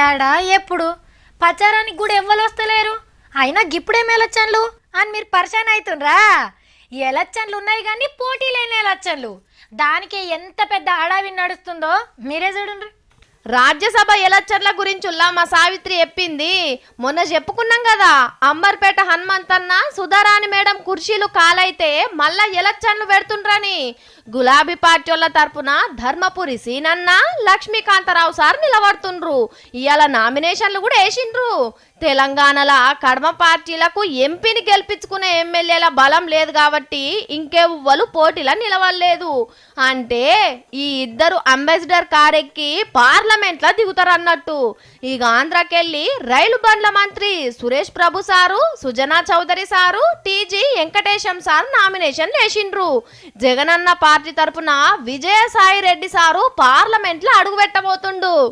ఏడా ఎప్పుడు ప్రచారానికి కూడా ఎవ్వరు వస్తలేరు. అయినా గిప్పుడేం ఎలక్షన్లు అని మీరు పరిచయం అవుతుండ్రా. ఈ ఎలక్షన్లు ఉన్నాయి కానీ పోటీ లేని ఎలక్షన్లు. దానికి ఎంత పెద్ద హడావి నడుస్తుందో మీరే చూడండి. రాజ్యసభ ఎలక్షన్ల గురించి మా సావిత్రి చెప్పింది. మొన్న చెప్పుకున్నాం కదా, అంబర్పేట హనుమంతన్న సుధారాణి మేడం కుర్చీలు కాలైతే మళ్ళా ఎలక్షన్లు పెడుతుండ్రని. గులాబీ పార్టీ వాళ్ళ తరపున ధర్మపురి సీనన్న, లక్ష్మీకాంతరావు సార్ నిలబడుతుండ్రు. ఇవాళ నామినేషన్లు కూడా వేసిండ్రు. తెలంగాణలో కడమ పార్టీలకు ఎంపీని గెలిపించుకునే ఎమ్మెల్యేల బలం లేదు కాబట్టి ఇంకెవ్వరు పోటీలా నిలవలేదు. అంటే ఈ ఇద్దరు అంబాసిడర్ కారెక్కి పార్లమెంట్లో దిగుతారన్నట్టు. ఇక ఆంధ్రాకెళ్ళి రైలు బండ్ల మంత్రి Suresh Prabhu sir, Sujana Chowdary sir, TG Venkatesham sir nomination వేసిండ్రు. జగనన్న పార్టీ తరపున విజయసాయి రెడ్డి సారు పార్లమెంట్లో అడుగు పెట్టబోతుండు.